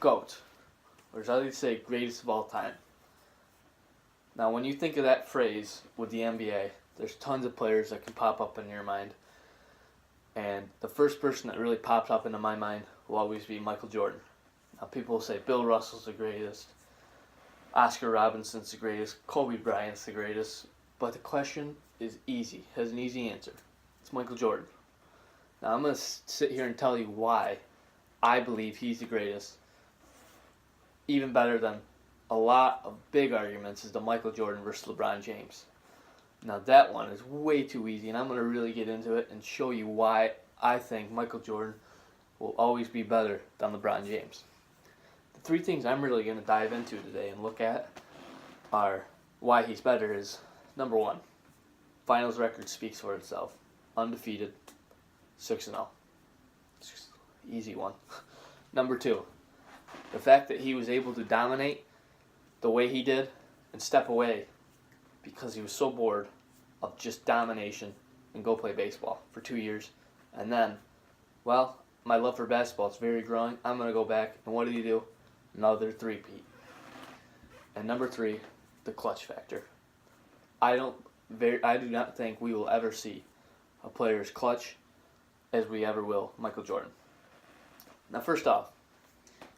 GOAT, or as I like to say, greatest of all time. Now, when you think of that phrase with the NBA, there's tons of players that can pop up in your mind. And the first person that really pops up into my mind will always be Michael Jordan. Now, people will say Bill Russell's the greatest, Oscar Robinson's the greatest, Kobe Bryant's the greatest. But the question is easy, has an easy answer. It's Michael Jordan. Now, I'm going to sit here and tell you why I believe he's the greatest. Even better than a lot of big arguments is the Michael Jordan versus LeBron James. Now that one is way too easy, and I'm going to really get into it and show you why I think Michael Jordan will always be better than LeBron James. The three things I'm really going to dive into today and look at are why he's better is, number one, finals record speaks for itself. Undefeated, 6-0. Easy one. Number two, the fact that he was able to dominate the way he did and step away because he was so bored of just domination and go play baseball for 2 years. And then, well, my love for basketball is very growing. I'm going to go back. And what did he do? Another three-peat. And number three, the clutch factor. I do not think we will ever see a player as clutch as we ever will Michael Jordan. Now, first off,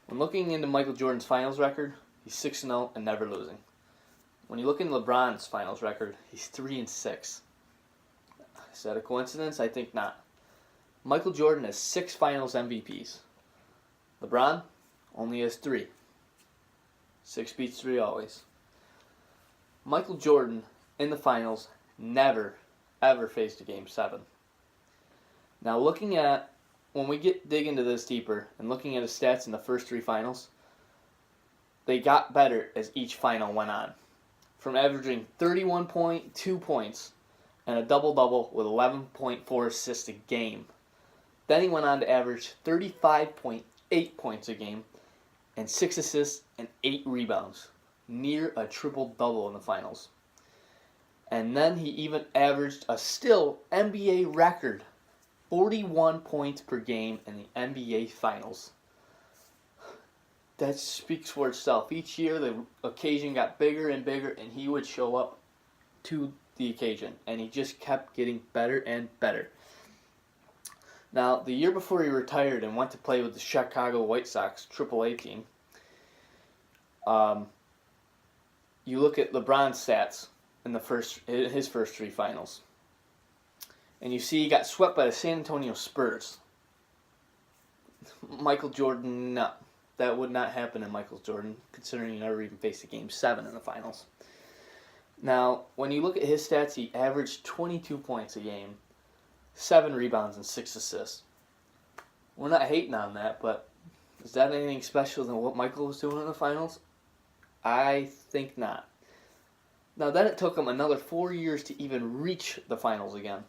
when looking into Michael Jordan's finals record, he's 6-0 and never losing. When you look into LeBron's finals record, he's 3-6. Is that a coincidence? I think not. Michael Jordan has 6 finals MVPs. LeBron only has 3. 6 beats 3 always. Michael Jordan in the finals never, ever faced a Game 7. Now when we dig into this deeper and looking at his stats in the first 3 finals, they got better as each final went on. From averaging 31.2 points and a double-double with 11.4 assists a game. Then he went on to average 35.8 points a game and 6 assists and 8 rebounds, near a triple-double in the finals. And then he even averaged a still NBA record, 41 points per game in the NBA Finals. That speaks for itself. Each year the occasion got bigger and bigger, and he would show up to the occasion, and he just kept getting better and better. Now, the year before he retired and went to play with the Chicago White Sox AAA team, you look at LeBron's stats in his first 3 finals, and you see he got swept by the San Antonio Spurs. Michael Jordan, no. That would not happen in Michael Jordan, considering he never even faced a Game 7 in the finals. Now, when you look at his stats, he averaged 22 points a game, 7 rebounds, and 6 assists. We're not hating on that, but is that anything special than what Michael was doing in the finals? I think not. Now, then it took him another 4 years to even reach the finals again.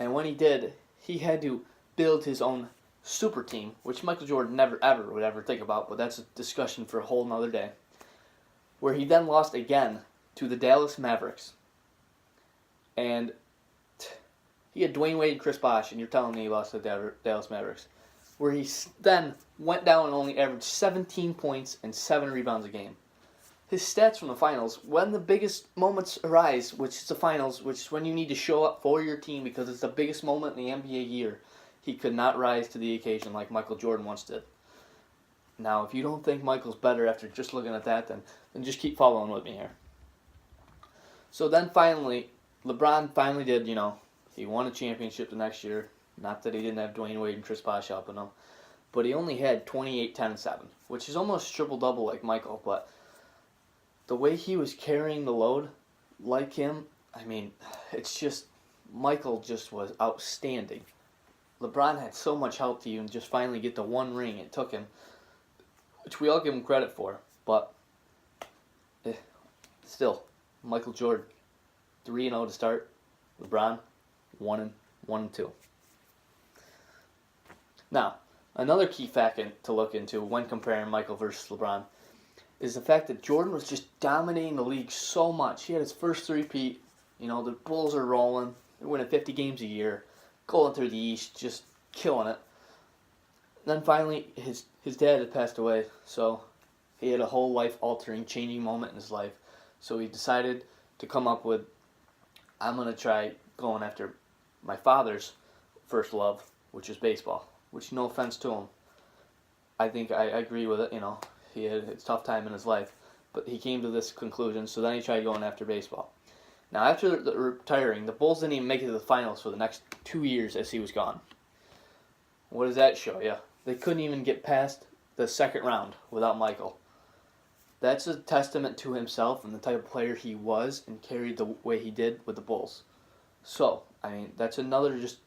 And when he did, he had to build his own super team, which Michael Jordan never ever would ever think about, but that's a discussion for a whole nother day, where he then lost again to the Dallas Mavericks. And he had Dwayne Wade and Chris Bosh, and you're telling me he lost to the Dallas Mavericks, where he then went down and only averaged 17 points and 7 rebounds a game. His stats from the finals, when the biggest moments arise, which is the finals, which is when you need to show up for your team because it's the biggest moment in the NBA year, he could not rise to the occasion like Michael Jordan once did. Now, if you don't think Michael's better after just looking at that, then just keep following with me here. So then finally, LeBron finally did, he won a championship the next year. Not that he didn't have Dwayne Wade and Chris Bosh helping him, but he only had 28, 10, and 7, which is almost triple-double like Michael, but the way he was carrying the load like him, it's just, Michael just was outstanding. LeBron had so much help to even just finally get the one ring it took him, which we all give him credit for, but still, Michael Jordan, 3-0 to start, LeBron, 1-2. Now, another key factor to look into when comparing Michael versus LeBron is the fact that Jordan was just dominating the league so much. He had his first three-peat, the Bulls are rolling, they're winning 50 games a year, going through the East, just killing it. Then finally, his dad had passed away, so he had a whole life-altering, changing moment in his life. So he decided to come up with, I'm going to try going after my father's first love, which is baseball. Which, no offense to him, I think I agree with it. He had a tough time in his life, but he came to this conclusion. So then he tried going after baseball. Now, after retiring, the Bulls didn't even make it to the finals for the next 2 years as he was gone. What does that show you? They couldn't even get past the second round without Michael. That's a testament to himself and the type of player he was and carried the way he did with the Bulls. So, that's another just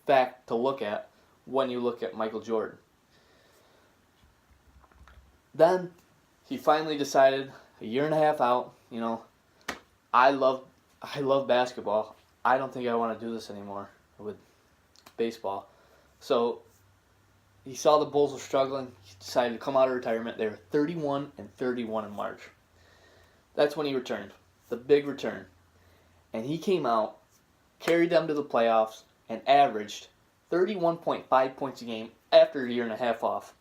fact to look at when you look at Michael Jordan. Then, he finally decided, a year and a half out, I love basketball. I don't think I want to do this anymore with baseball. So, he saw the Bulls were struggling. He decided to come out of retirement. They were 31-31 in March. That's when he returned. The big return. And he came out, carried them to the playoffs, and averaged 31.5 points a game after a year and a half off.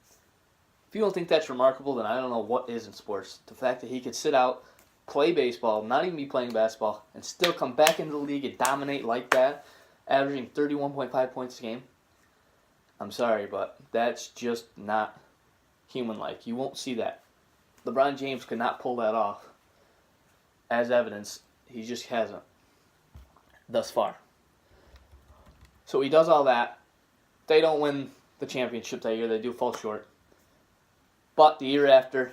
If you don't think that's remarkable, then I don't know what is in sports. The fact that he could sit out, play baseball, not even be playing basketball, and still come back into the league and dominate like that, averaging 31.5 points a game. I'm sorry, but that's just not human-like. You won't see that. LeBron James could not pull that off. As evidence, he just hasn't thus far. So he does all that. They don't win the championship that year. They do fall short. But the year after,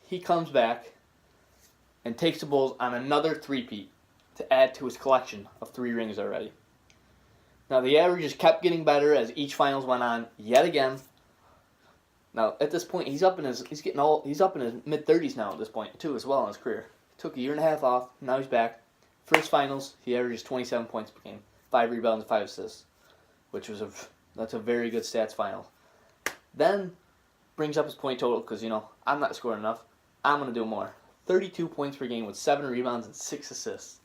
he comes back and takes the Bulls on another three-peat to add to his collection of 3 rings already. Now, the averages kept getting better as each finals went on yet again. Now, at this point, he's up in his mid-30s now at this point, too, as well in his career. Took a year and a half off. Now he's back. First finals, he averages 27 points per game, 5 rebounds and 5 assists, which was that's a very good stats final. Then brings up his point total because, I'm not scoring enough. I'm going to do more. 32 points per game with 7 rebounds and 6 assists.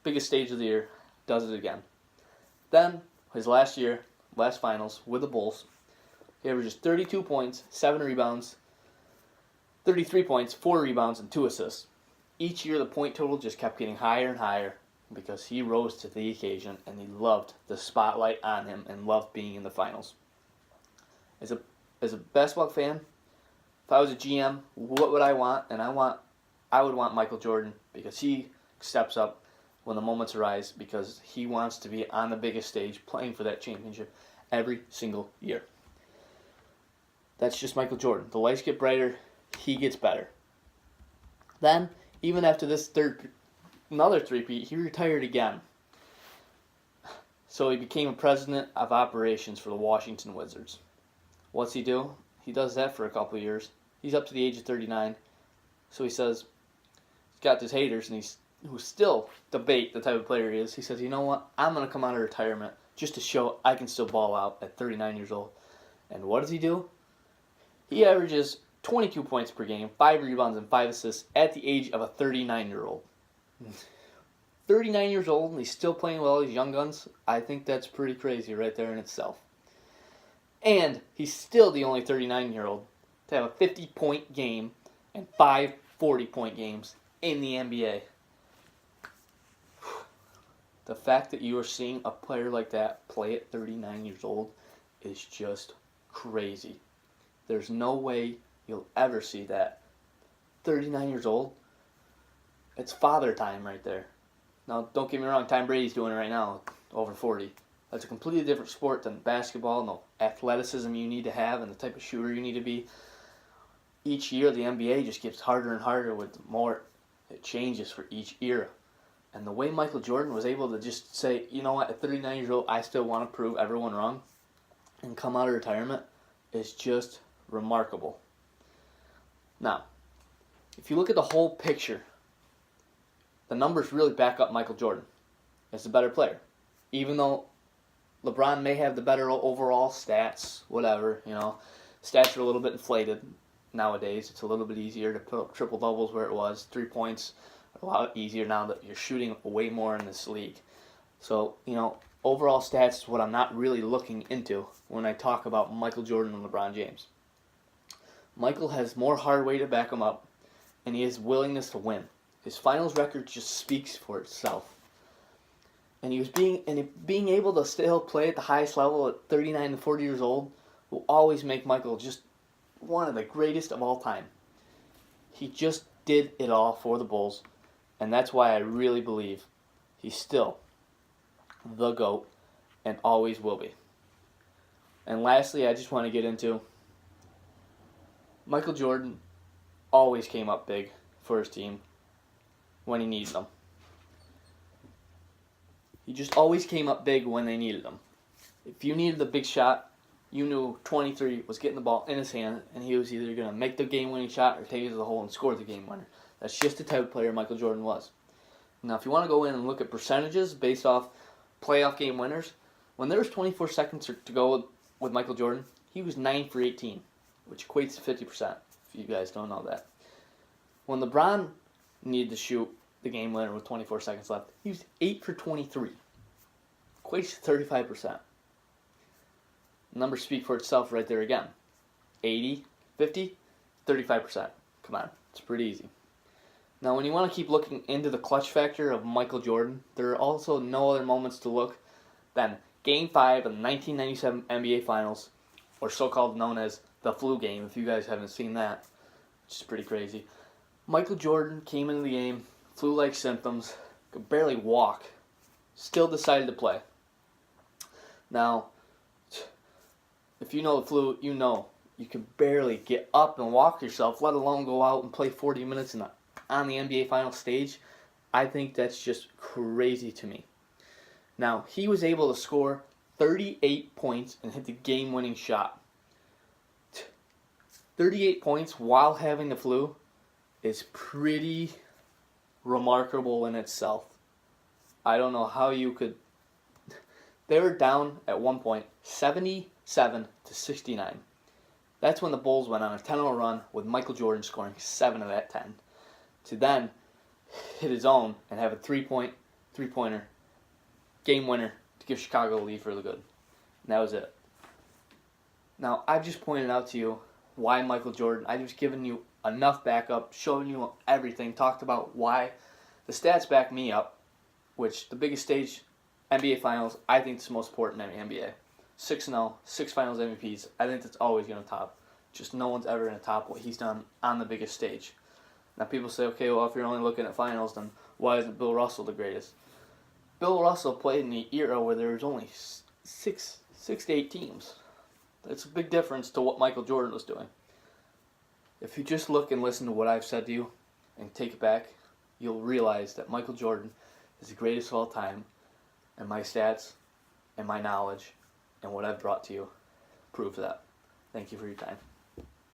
Biggest stage of the year. Does it again. Then, his last finals with the Bulls, he averages 32 points, 7 rebounds, 33 points, 4 rebounds, and 2 assists. Each year, the point total just kept getting higher and higher because he rose to the occasion and he loved the spotlight on him and loved being in the finals. As a basketball fan, if I was a GM, what would I want? And I would want Michael Jordan because he steps up when the moments arise because he wants to be on the biggest stage playing for that championship every single year. That's just Michael Jordan. The lights get brighter, he gets better. Then, even after this another three-peat, he retired again. So he became a president of operations for the Washington Wizards. What's he do? He does that for a couple of years. He's up to the age of 39. So he says, he's got his haters, and who still debate the type of player he is. He says, you know what? I'm going to come out of retirement just to show I can still ball out at 39 years old. And what does he do? He averages 22 points per game, 5 rebounds, and 5 assists at the age of a 39-year-old. 39 years old, and he's still playing well. He's young guns. I think that's pretty crazy right there in itself. And he's still the only 39-year-old to have a 50-point game and 5 40-point games in the NBA. The fact that you are seeing a player like that play at 39 years old is just crazy. There's no way you'll ever see that. 39 years old? It's father time right there. Now, don't get me wrong, Tom Brady's doing it right now, over 40. That's a completely different sport than basketball, and the athleticism you need to have and the type of shooter you need to be. Each year, the NBA just gets harder and harder with more. It changes for each era. And the way Michael Jordan was able to just say, you know what, at 39 years old, I still want to prove everyone wrong and come out of retirement is just remarkable. Now, if you look at the whole picture, the numbers really back up Michael Jordan as the better player. Even though LeBron may have the better overall stats, whatever, stats are a little bit inflated nowadays. It's a little bit easier to put up triple doubles where it was. 3 points, a lot easier now that you're shooting way more in this league. So, overall stats is what I'm not really looking into when I talk about Michael Jordan and LeBron James. Michael has more hard way to back him up, and he has willingness to win. His finals record just speaks for itself. And being able to still play at the highest level at 39 to 40 years old will always make Michael just one of the greatest of all time. He just did it all for the Bulls, and that's why I really believe he's still the GOAT and always will be. And lastly, I just want to get into Michael Jordan always came up big for his team when he needed them. He just always came up big when they needed him. If you needed the big shot, you knew 23 was getting the ball in his hand, and he was either going to make the game-winning shot or take it to the hole and score the game winner. That's just the type of player Michael Jordan was. Now, if you want to go in and look at percentages based off playoff game winners, when there was 24 seconds to go with Michael Jordan, he was 9 for 18, which equates to 50%, if you guys don't know that. When LeBron needed to shoot the game winner with 24 seconds left, he was 8 for 23, equates to 35%. Numbers speak for itself right there again. 80, 50, 35%. Come on, it's pretty easy. Now, when you want to keep looking into the clutch factor of Michael Jordan, there are also no other moments to look than Game 5 of the 1997 NBA Finals, or so-called known as the flu game, if you guys haven't seen that, which is pretty crazy. Michael Jordan came into the game, flu-like symptoms, could barely walk, still decided to play. Now, if you know the flu, you know you can barely get up and walk yourself, let alone go out and play 40 minutes on the NBA Finals stage. I think that's just crazy to me. Now, he was able to score 38 points and hit the game-winning shot. 38 points while having the flu is pretty remarkable in itself. I don't know how you could... They were down at one point 77 to 69. That's when the Bulls went on a 10-0 run with Michael Jordan scoring 7 of that 10 to then hit his own and have a three-pointer game winner to give Chicago a lead for the good. And that was it. Now, I've just pointed out to you why Michael Jordan. I've just given you enough backup, showing you everything, talked about why the stats back me up, which the biggest stage, NBA Finals, I think it's the most important in the NBA. 6-0, 6 Finals MVPs. I think that's always going to top. Just no one's ever going to top what he's done on the biggest stage. Now people say, okay, well, if you're only looking at finals, then why isn't Bill Russell the greatest? Bill Russell played in the era where there was only six to 8 teams. That's a big difference to what Michael Jordan was doing. If you just look and listen to what I've said to you and take it back, you'll realize that Michael Jordan is the greatest of all time, and my stats and my knowledge and what I've brought to you prove that. Thank you for your time.